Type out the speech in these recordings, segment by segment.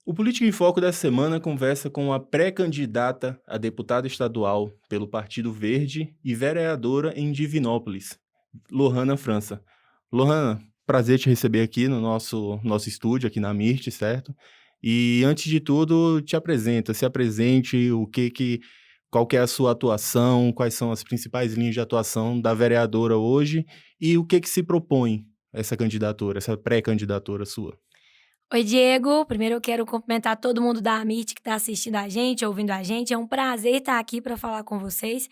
O Política em Foco dessa semana conversa com a pré-candidata a deputada estadual pelo Partido Verde e vereadora em Divinópolis, Lohana França. Lohana, prazer te receber aqui no nosso estúdio, aqui na Mirte, certo? E antes de tudo, se apresente, qual que é a sua atuação, quais são as principais linhas de atuação da vereadora hoje e o que se propõe essa candidatura, essa pré-candidatura sua. Oi, Diego. Primeiro eu quero cumprimentar todo mundo da Amit que está assistindo a gente, ouvindo a gente. É um prazer estar aqui para falar com vocês.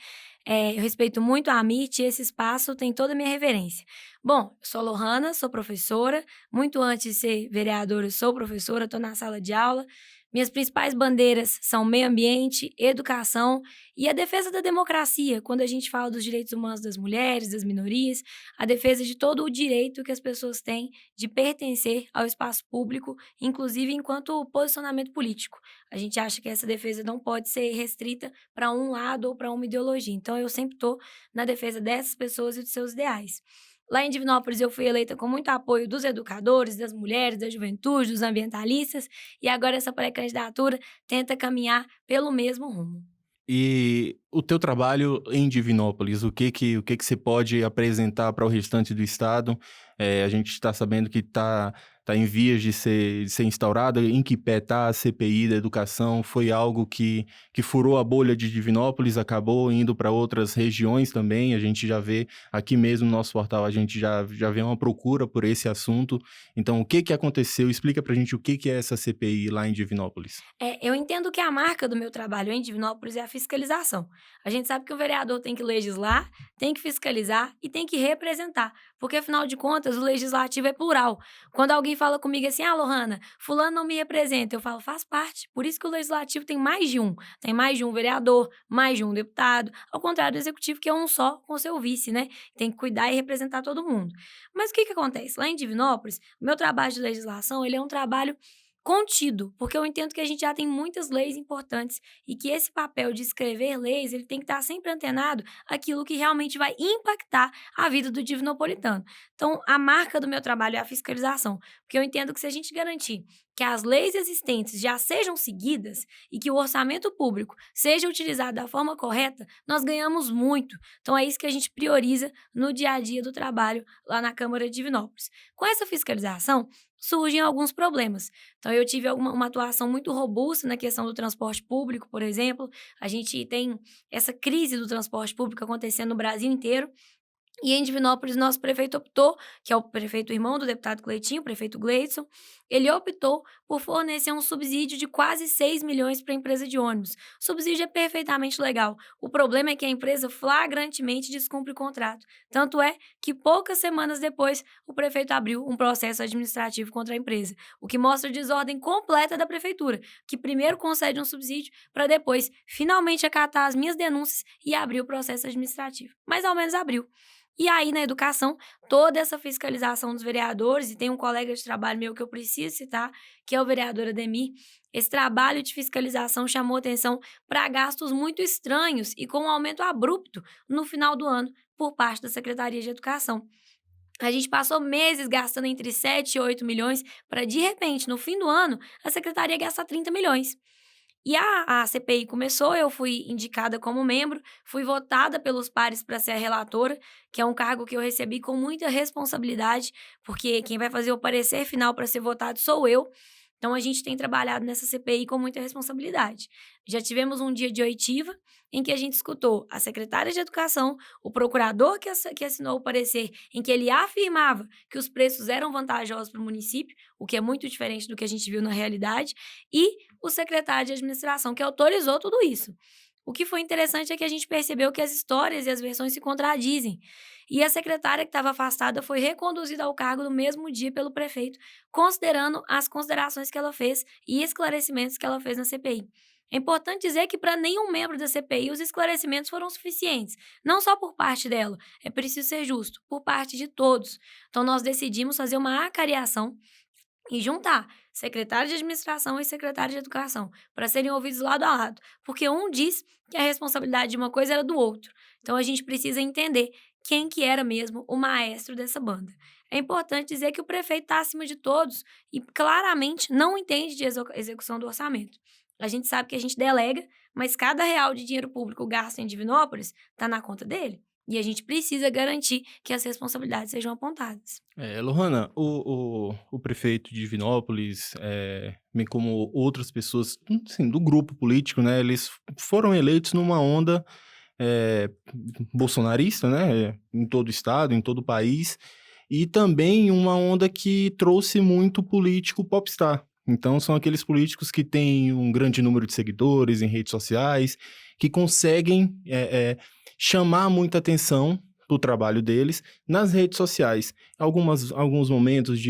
Eu respeito muito a Amit e esse espaço tem toda a minha reverência. Bom, eu sou Lohana, sou professora. Muito antes de ser vereadora, eu sou professora, estou na sala de aula. Minhas principais bandeiras são meio ambiente, educação e a defesa da democracia, quando a gente fala dos direitos humanos das mulheres, das minorias, a defesa de todo o direito que as pessoas têm de pertencer ao espaço público, inclusive enquanto posicionamento político. A gente acha que essa defesa não pode ser restrita para um lado ou para uma ideologia. Então, eu sempre estou na defesa dessas pessoas e dos seus ideais. Lá em Divinópolis, eu fui eleita com muito apoio dos educadores, das mulheres, da juventude, dos ambientalistas, e agora essa pré-candidatura tenta caminhar pelo mesmo rumo. E o teu trabalho em Divinópolis, o que que você pode apresentar para o restante do estado? A gente está sabendo que tá em vias de ser instaurada. Em que pé está a CPI da educação? Foi algo que furou a bolha de Divinópolis, acabou indo para outras regiões também. A gente já vê aqui mesmo no nosso portal, a gente já vê uma procura por esse assunto. Então, o que que aconteceu? Explica para a gente o que que é essa CPI lá em Divinópolis. Eu entendo que a marca do meu trabalho em Divinópolis é a fiscalização. A gente sabe que o vereador tem que legislar, tem que fiscalizar e tem que representar, porque afinal de contas o legislativo é plural. Quando alguém fala comigo assim, Lohana, fulano não me representa, eu falo, faz parte. Por isso que o legislativo tem mais de um vereador, mais de um deputado, ao contrário do executivo que é um só com seu vice, né? Tem que cuidar e representar todo mundo. Mas o que que acontece? Lá em Divinópolis, o meu trabalho de legislação, ele é um trabalho contido, porque eu entendo que a gente já tem muitas leis importantes e que esse papel de escrever leis, ele tem que estar sempre antenado àquilo que realmente vai impactar a vida do divinopolitano. Então, a marca do meu trabalho é a fiscalização, porque eu entendo que se a gente garantir que as leis existentes já sejam seguidas e que o orçamento público seja utilizado da forma correta, nós ganhamos muito. Então, é isso que a gente prioriza no dia a dia do trabalho lá na Câmara de Divinópolis. Com essa fiscalização, surgem alguns problemas. Então, eu tive uma atuação muito robusta na questão do transporte público, por exemplo. A gente tem essa crise do transporte público acontecendo no Brasil inteiro. E em Divinópolis, nosso prefeito optou, que é o prefeito irmão do deputado Cleitinho, o prefeito Gleidson, ele optou por fornecer um subsídio de quase 6 milhões para a empresa de ônibus. O subsídio é perfeitamente legal. O problema é que a empresa flagrantemente descumpre o contrato. Tanto é que poucas semanas depois, o prefeito abriu um processo administrativo contra a empresa, o que mostra a desordem completa da prefeitura, que primeiro concede um subsídio para depois finalmente acatar as minhas denúncias e abrir o processo administrativo. Mas ao menos abriu. E aí, na educação, toda essa fiscalização dos vereadores, e tem um colega de trabalho meu que eu preciso citar, que é o vereador Ademir, esse trabalho de fiscalização chamou atenção para gastos muito estranhos e com um aumento abrupto no final do ano por parte da Secretaria de Educação. A gente passou meses gastando entre 7 e 8 milhões para, de repente, no fim do ano, a secretaria gastar 30 milhões. E a CPI começou, eu fui indicada como membro, fui votada pelos pares para ser a relatora, que é um cargo que eu recebi com muita responsabilidade, porque quem vai fazer o parecer final para ser votado sou eu. Então a gente tem trabalhado nessa CPI com muita responsabilidade. Já tivemos um dia de oitiva em que a gente escutou a secretária de Educação, o procurador que assinou o parecer, em que ele afirmava que os preços eram vantajosos para o município, o que é muito diferente do que a gente viu na realidade, e o secretário de Administração, que autorizou tudo isso. O que foi interessante é que a gente percebeu que as histórias e as versões se contradizem. E a secretária que estava afastada foi reconduzida ao cargo no mesmo dia pelo prefeito, considerando as considerações que ela fez e esclarecimentos que ela fez na CPI. É importante dizer que para nenhum membro da CPI os esclarecimentos foram suficientes, não só por parte dela, é preciso ser justo, por parte de todos. Então nós decidimos fazer uma acariação e juntar secretário de administração e secretário de educação, para serem ouvidos lado a lado, porque um diz que a responsabilidade de uma coisa era do outro. Então a gente precisa entender quem que era mesmo o maestro dessa banda. É importante dizer que o prefeito está acima de todos e claramente não entende de execução do orçamento. A gente sabe que a gente delega, mas cada real de dinheiro público gasto em Divinópolis está na conta dele. E a gente precisa garantir que as responsabilidades sejam apontadas. Lohana, o prefeito de Divinópolis, bem como outras pessoas, assim, do grupo político, né, eles foram eleitos numa onda eh, bolsonarista, né, em todo o estado, em todo o país, e também uma onda que trouxe muito político popstar. Então, são aqueles políticos que têm um grande número de seguidores em redes sociais, que conseguem chamar muita atenção para o trabalho deles nas redes sociais. Alguns momentos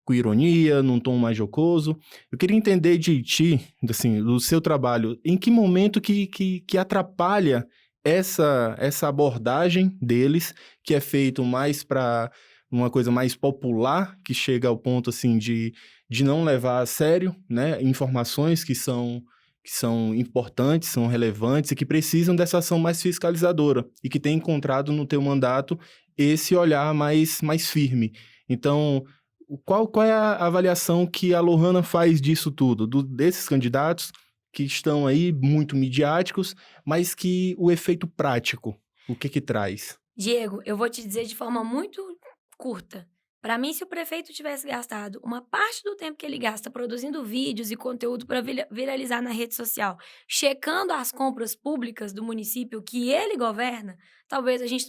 com ironia, num tom mais jocoso. Eu queria entender de ti, assim, do seu trabalho, em que momento que atrapalha essa abordagem deles, que é feito mais para uma coisa mais popular, que chega ao ponto assim de não levar a sério, né, informações que são importantes, são relevantes e que precisam dessa ação mais fiscalizadora e que tem encontrado no teu mandato esse olhar mais firme. Então, qual é a avaliação que a Lohana faz disso tudo, desses candidatos que estão aí muito midiáticos, mas que o efeito prático, o que traz? Diego, eu vou te dizer de forma muito curta. Para mim, se o prefeito tivesse gastado uma parte do tempo que ele gasta produzindo vídeos e conteúdo para viralizar na rede social, checando as compras públicas do município que ele governa, talvez a gente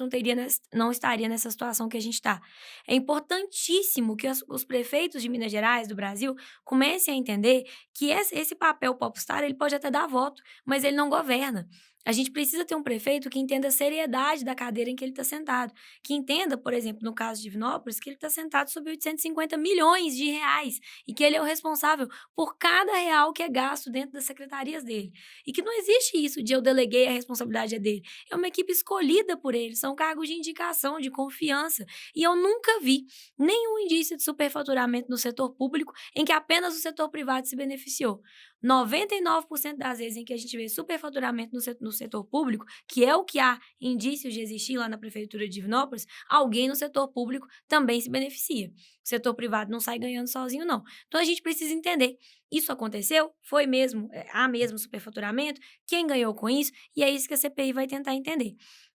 não estaria nessa situação que a gente está. É importantíssimo que os prefeitos de Minas Gerais, do Brasil, comecem a entender que esse papel popstar ele pode até dar voto, mas ele não governa. A gente precisa ter um prefeito que entenda a seriedade da cadeira em que ele está sentado. Que entenda, por exemplo, no caso de Divinópolis, que ele está sentado sob 850 milhões de reais e que ele é o responsável por cada real que é gasto dentro das secretarias dele. E que não existe isso de eu deleguei a responsabilidade é dele. É uma equipe escolhida por ele, são cargos de indicação, de confiança. E eu nunca vi nenhum indício de superfaturamento no setor público em que apenas o setor privado se beneficiou. 99% das vezes em que a gente vê superfaturamento no setor público, que é o que há indícios de existir lá na prefeitura de Divinópolis, alguém no setor público também se beneficia. O setor privado não sai ganhando sozinho, não. Então a gente precisa entender. Isso aconteceu? Foi mesmo? Há mesmo superfaturamento? Quem ganhou com isso? E é isso que a CPI vai tentar entender.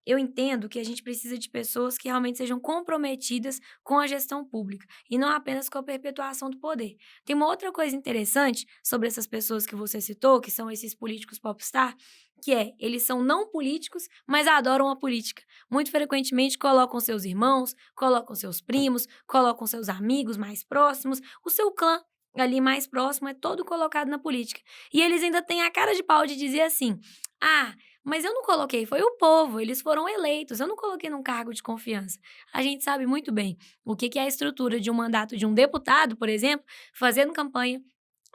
Eu entendo que a gente precisa de pessoas que realmente sejam comprometidas com a gestão pública e não apenas com a perpetuação do poder. Tem uma outra coisa interessante sobre essas pessoas que você citou, que são esses políticos popstar, que é, eles são não políticos, mas adoram a política. Muito frequentemente colocam seus irmãos, colocam seus primos, colocam seus amigos mais próximos, o seu clã ali mais próximo é todo colocado na política. E eles ainda têm a cara de pau de dizer assim: "Ah, mas eu não coloquei, foi o povo, eles foram eleitos, eu não coloquei num cargo de confiança". A gente sabe muito bem o que é a estrutura de um mandato de um deputado, por exemplo, fazendo campanha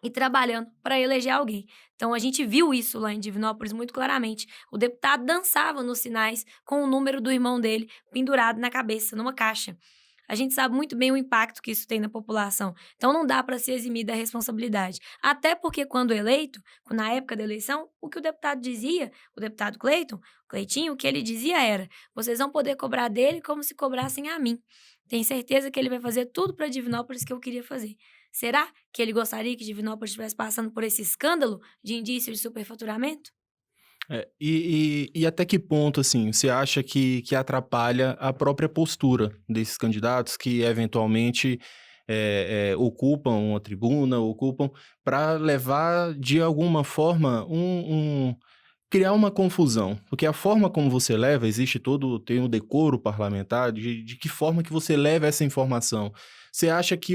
e trabalhando para eleger alguém. Então a gente viu isso lá em Divinópolis muito claramente. O deputado dançava nos sinais com o número do irmão dele pendurado na cabeça, numa caixa. A gente sabe muito bem o impacto que isso tem na população. Então não dá para se eximir da responsabilidade. Até porque quando eleito, na época da eleição, o que o deputado dizia, o deputado Cleitinho, o que ele dizia era: vocês vão poder cobrar dele como se cobrassem a mim. Tenho certeza que ele vai fazer tudo para Divinópolis que eu queria fazer. Será que ele gostaria que Divinópolis estivesse passando por esse escândalo de indício de superfaturamento? E até que ponto, assim, você acha que atrapalha a própria postura desses candidatos que eventualmente ocupam uma tribuna, ocupam para levar de alguma forma criar uma confusão? Porque a forma como você leva, tem um decoro parlamentar de que forma que você leva essa informação. Você acha que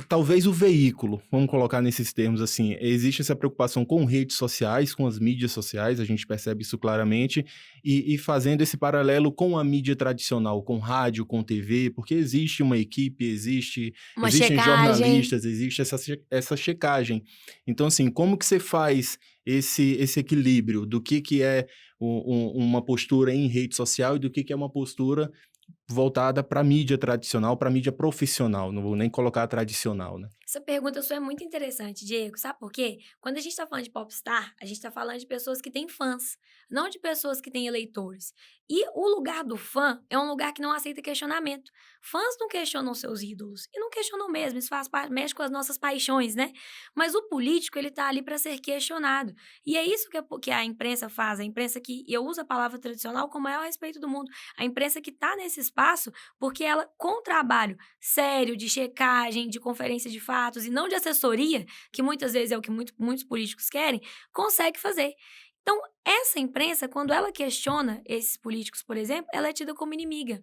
talvez o veículo, vamos colocar nesses termos assim, existe essa preocupação com redes sociais, com as mídias sociais, a gente percebe isso claramente, e fazendo esse paralelo com a mídia tradicional, com rádio, com TV, porque existe uma equipe, Uma existem checagem. jornalistas, existe essa checagem. Então, assim, como que você faz esse equilíbrio do que é uma postura em rede social e do que é uma postura voltada para a mídia tradicional, para a mídia profissional, não vou nem colocar tradicional, né? Essa pergunta sua é muito interessante, Diego. Sabe por quê? Quando a gente está falando de popstar, a gente está falando de pessoas que têm fãs, não de pessoas que têm eleitores. E o lugar do fã é um lugar que não aceita questionamento. Fãs não questionam seus ídolos. E não questionam mesmo, isso faz parte, mexe com as nossas paixões, né? Mas o político, ele tá ali para ser questionado. E é isso que a imprensa faz. A imprensa que, eu uso a palavra tradicional com o maior respeito do mundo. A imprensa que está nesse espaço porque ela, com trabalho sério, de checagem, de conferência de fatos e não de assessoria, que muitas vezes é o que muitos políticos querem, consegue fazer. Então, essa imprensa, quando ela questiona esses políticos, por exemplo, ela é tida como inimiga.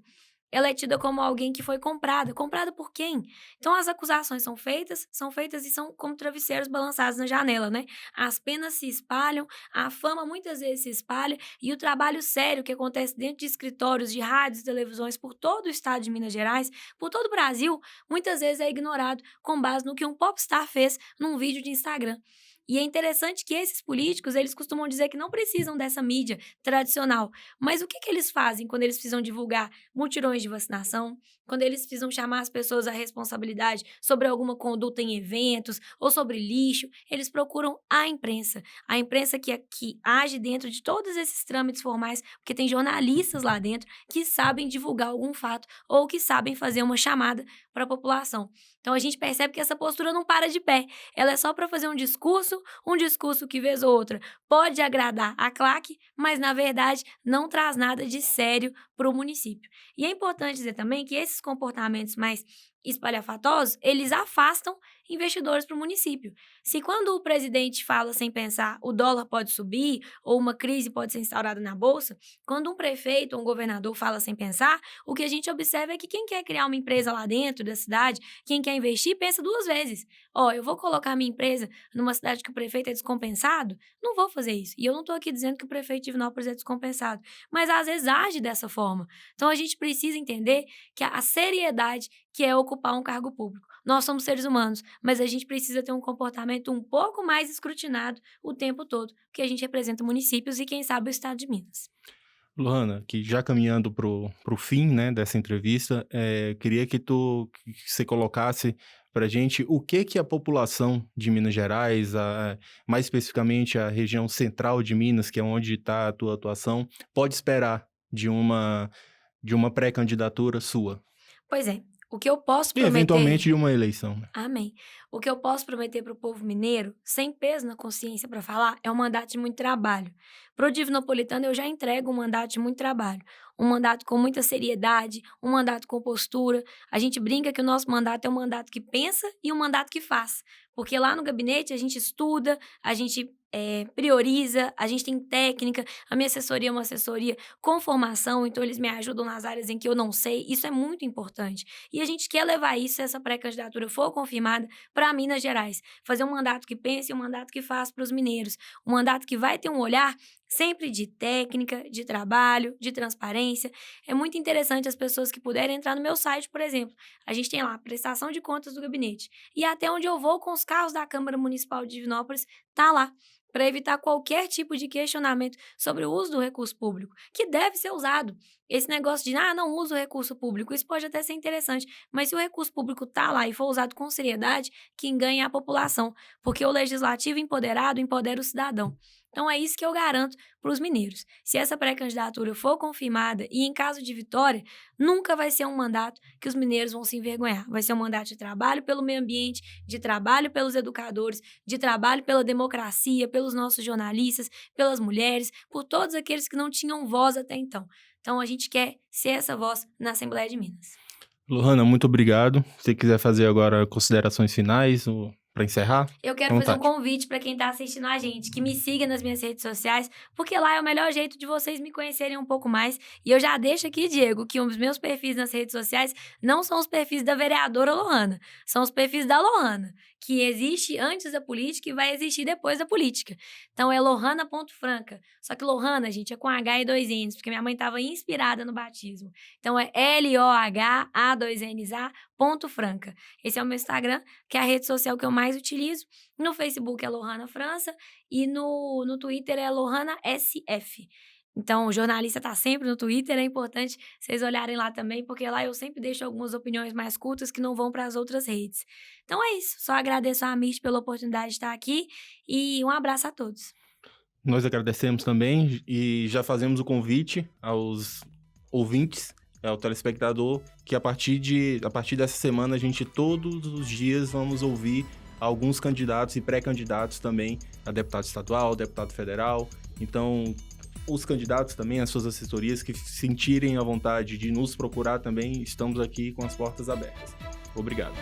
Ela é tida como alguém que foi comprada. Comprada por quem? Então, as acusações são feitas e são como travesseiros balançados na janela, né? As penas se espalham, a fama muitas vezes se espalha e o trabalho sério que acontece dentro de escritórios, de rádios, televisões por todo o estado de Minas Gerais, por todo o Brasil, muitas vezes é ignorado com base no que um popstar fez num vídeo de Instagram. E é interessante que esses políticos, eles costumam dizer que não precisam dessa mídia tradicional. Mas o que eles fazem quando eles precisam divulgar mutirões de vacinação, quando eles precisam chamar as pessoas à responsabilidade sobre alguma conduta em eventos ou sobre lixo? Eles procuram a imprensa que age dentro de todos esses trâmites formais, porque tem jornalistas lá dentro que sabem divulgar algum fato ou que sabem fazer uma chamada para a população. Então a gente percebe que essa postura não para de pé. Ela é só para fazer um discurso que vez ou outra pode agradar a claque, mas na verdade não traz nada de sério para o município. E é importante dizer também que esses comportamentos mais espalhafatosos, eles afastam investidores para o município. Se quando o presidente fala sem pensar, o dólar pode subir ou uma crise pode ser instaurada na bolsa, quando um prefeito ou um governador fala sem pensar, o que a gente observa é que quem quer criar uma empresa lá dentro da cidade, quem quer investir, pensa duas vezes. Ó, eu vou colocar minha empresa numa cidade que o prefeito é descompensado? Não vou fazer isso. E eu não estou aqui dizendo que o prefeito de Divinópolis é descompensado, mas às vezes age dessa forma. Então a gente precisa entender que a seriedade que é ocupar um cargo público. Nós somos seres humanos, mas a gente precisa ter um comportamento um pouco mais escrutinado o tempo todo, porque a gente representa municípios e, quem sabe, o estado de Minas. Lohana, que já caminhando pro fim, né, dessa entrevista, queria que você colocasse para gente o que a população de Minas Gerais, mais especificamente a região central de Minas, que é onde está a tua atuação, pode esperar de uma pré-candidatura sua Pois é, o que eu posso e prometer. eventualmente de uma eleição, né? Amém. O que eu posso prometer para o povo mineiro, sem peso na consciência para falar, é um mandato de muito trabalho. Para o Divinopolitano, eu já entrego um mandato de muito trabalho. Um mandato com muita seriedade, um mandato com postura. A gente brinca que o nosso mandato é um mandato que pensa e um mandato que faz. Porque lá no gabinete a gente estuda, a gente prioriza, a gente tem técnica. A minha assessoria é uma assessoria com formação, então eles me ajudam nas áreas em que eu não sei. Isso é muito importante. E a gente quer levar isso, se essa pré-candidatura for confirmada, para Minas Gerais. Fazer um mandato que pense e um mandato que faça para os mineiros. Um mandato que vai ter um olhar sempre de técnica, de trabalho, de transparência. É muito interessante as pessoas que puderem entrar no meu site, por exemplo. A gente tem lá a prestação de contas do gabinete. E até onde eu vou com os carros da Câmara Municipal de Divinópolis, tá lá. Para evitar qualquer tipo de questionamento sobre o uso do recurso público, que deve ser usado. Esse negócio de, não uso o recurso público, isso pode até ser interessante, mas se o recurso público está lá e for usado com seriedade, quem ganha é a população, porque o legislativo empoderado empodera o cidadão. Então é isso que eu garanto para os mineiros. Se essa pré-candidatura for confirmada e em caso de vitória, nunca vai ser um mandato que os mineiros vão se envergonhar. Vai ser um mandato de trabalho pelo meio ambiente, de trabalho pelos educadores, de trabalho pela democracia, pelos nossos jornalistas, pelas mulheres, por todos aqueles que não tinham voz até então. Então a gente quer ser essa voz na Assembleia de Minas. Lohana, muito obrigado. Se você quiser fazer agora considerações finais para encerrar, Eu à quero fazer um vontade. convite para quem está assistindo a gente, que me siga nas minhas redes sociais, porque lá é o melhor jeito de vocês me conhecerem um pouco mais. E eu já deixo aqui, Diego, que os meus perfis nas redes sociais não são os perfis da vereadora Lohana, são os perfis da Lohana, que existe antes da política e vai existir depois da política. Então é lohana.franca. Só que Lohana, gente, é com H e 2 N's, porque minha mãe estava inspirada no batismo. Então é LOHA2NSA.franca. Esse é o meu Instagram, que é a rede social que eu mais utilizo. No Facebook é Lohana França e no Twitter é Lohana SF. Então, o jornalista está sempre no Twitter, é importante vocês olharem lá também, porque lá eu sempre deixo algumas opiniões mais curtas que não vão para as outras redes. Então é isso, só agradeço a Amit pela oportunidade de estar aqui e um abraço a todos. Nós agradecemos também e já fazemos o convite aos ouvintes, ao telespectador, que a partir dessa semana a gente todos os dias vamos ouvir alguns candidatos e pré-candidatos também a deputado estadual, deputado federal. Então, os candidatos também, as suas assessorias que sentirem a vontade de nos procurar também, estamos aqui com as portas abertas. Obrigado.